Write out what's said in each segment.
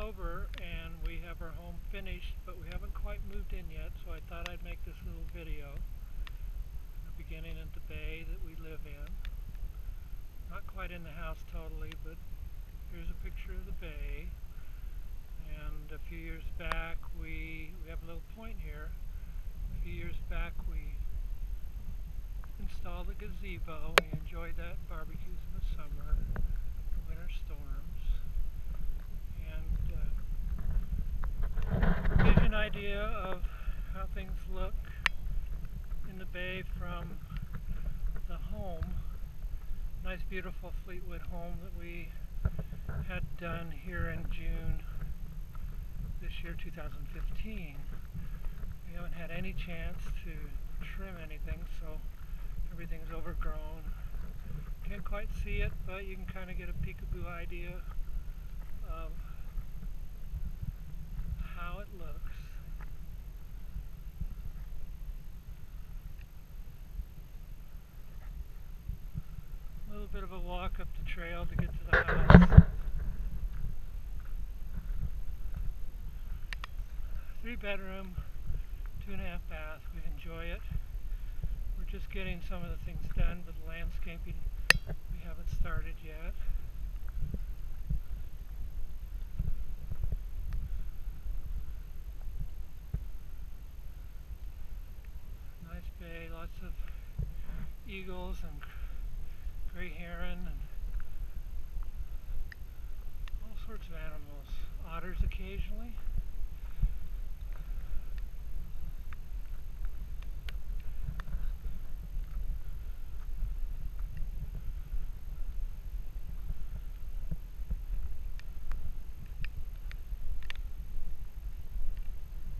October and we have our home finished, but we haven't quite moved in yet, so I thought I'd make this little video. The beginning at the bay that we live in. Not quite in the house totally, but here's a picture of the bay. And a few years back we have a little point here. A few years back we installed a gazebo. We enjoyed that, barbecues in the summer, the winter storms. And gives you an idea of how things look in the bay from the home. Nice beautiful Fleetwood home that we had done here in June this year, 2015. We haven't had any chance to trim anything, so everything's overgrown. Can't quite see it, but you can kind of get a peekaboo idea of how it looks. A little bit of a walk up the trail to get to the house. 3-bedroom, 2.5 bath. We enjoy it. We're just getting some of the things done, but the landscaping we haven't started yet. Nice bay, lots of eagles and gray heron and all sorts of animals. Otters occasionally.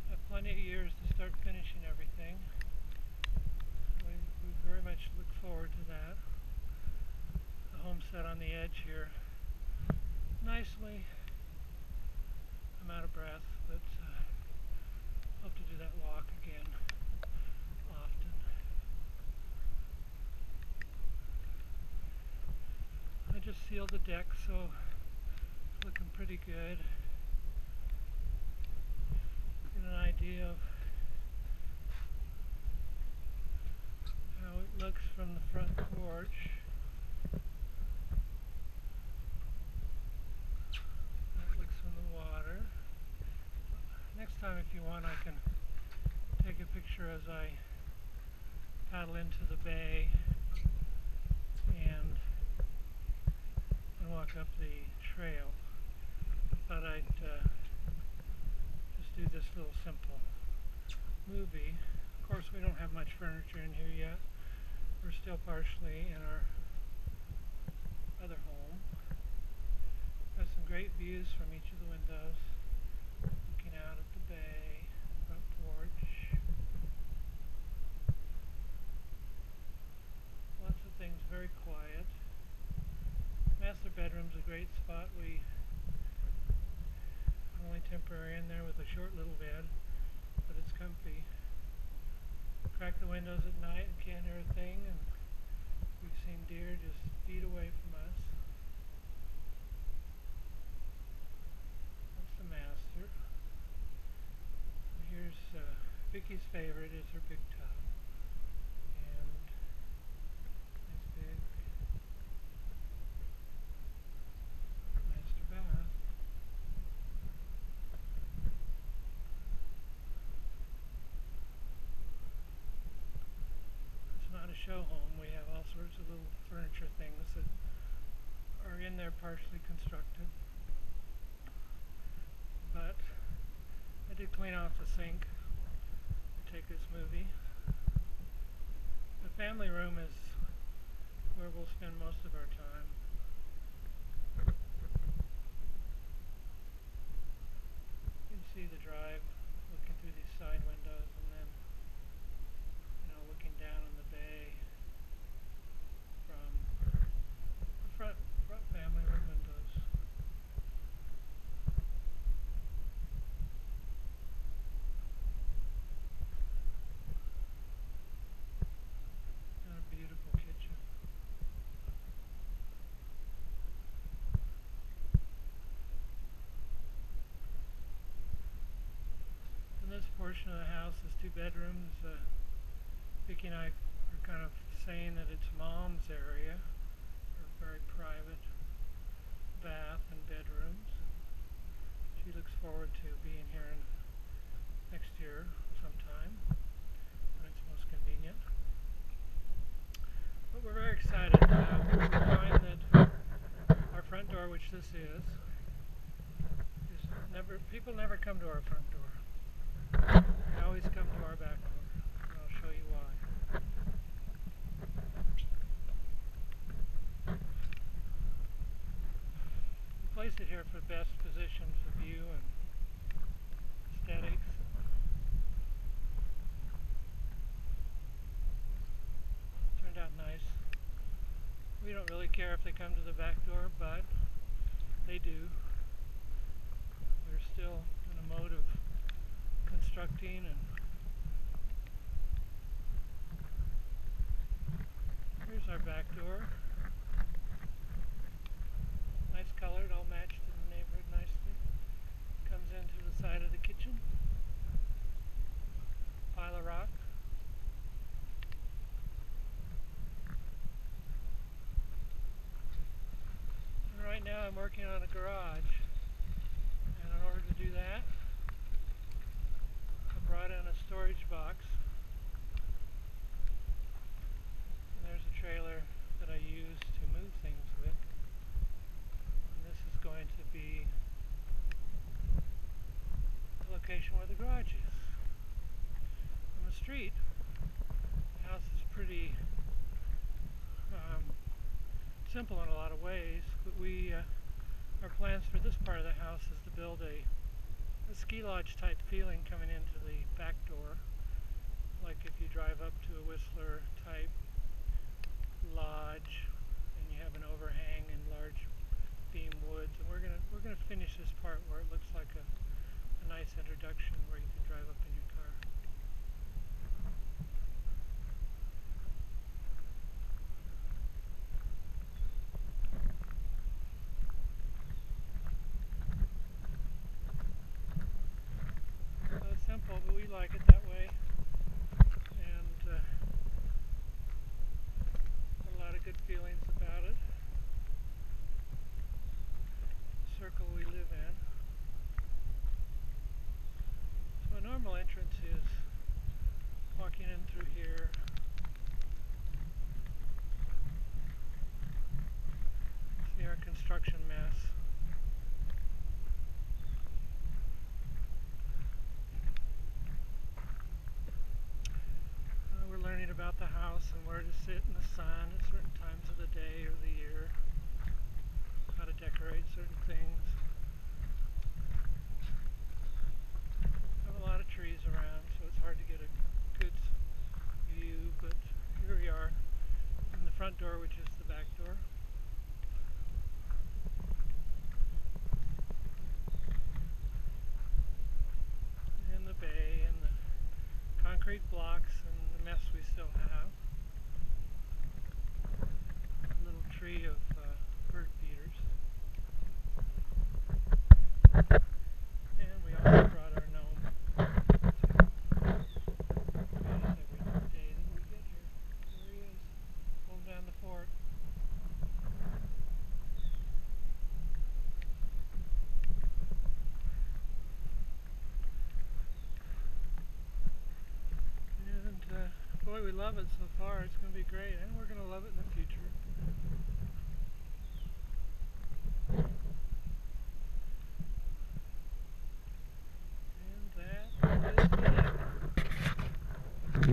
Have plenty of years to start finishing everything. We very much look forward to that. The homestead on the edge here nicely. I'm out of breath, but hope to do that walk again often. I just sealed the deck, so it's looking pretty good. Get an idea of how it looks from the front porch. That looks from the water. Next time, if you want, I can take a picture as I paddle into the bay and walk up the trail. Thought I'd just do this little simple movie. Of course, we don't have much furniture in here yet. We're still partially in our other home. Got some great views from each of the windows, looking out at the bay, front porch. Lots of things, very quiet. Master bedroom's a great spot. We only temporary in there with a short little bed, but it's comfy. Crack the windows at night and can't hear a thing, and we've seen deer just feet away from us. That's the master. Here's Vicky's favorite is her big tub, and nice big master bath. Not a show home. We have all sorts of little furniture things that are in there partially constructed. But I did clean off the sink to take this movie. The family room is where we'll spend most of our time. You can see the drive looking through these side windows, and then looking down on the bay from the front family room windows. And a beautiful kitchen. portion of the house is 2 bedrooms. Vicki and I are kind of saying that it's Mom's area, her very private bath and bedrooms. She looks forward to being here next year sometime when it's most convenient. But we're very excited. We find that our front door, which this is never, people never come to our front door. They always come to our back door, and I'll show you why. We placed it here for the best position for view and aesthetics. Turned out nice. We don't really care if they come to the back door, but they do. We're still in a mode of constructing, and here's our back door. Nice colored, all matched in the neighborhood nicely. Comes into the side of the kitchen. Pile of rock. And right now I'm working on a garage. And in order to do that, I brought in a storage box. And there's a trailer that I use to move things with. And this is going to be the location where the garage is. On the street, the house is pretty simple in a lot of ways, but our plans for this part of the house is to build a ski lodge type feeling coming into the back door, like if you drive up to a Whistler type lodge and you have an overhang and large beam woods. And we're gonna finish this part where it looks like a nice introduction where you can drive up in your car. Simple, but we like it that way, and a lot of good feelings about it. The circle we live in. So a normal entrance is walking in through here. See our construction mess. Learning about the house and where to sit in the sun at certain times of the day or the year, how to decorate certain things. I have a lot of trees around, so it's hard to get a good view, but here we are in the front door, which is the back door. And the bay and the concrete blocks and the mess we still have. A little tree of bird feeders. And we also brought our gnome to feed us every day that we get here. There he is, holding down the fort. Boy, we love it so far. It's going to be great, and we're going to love it in the future.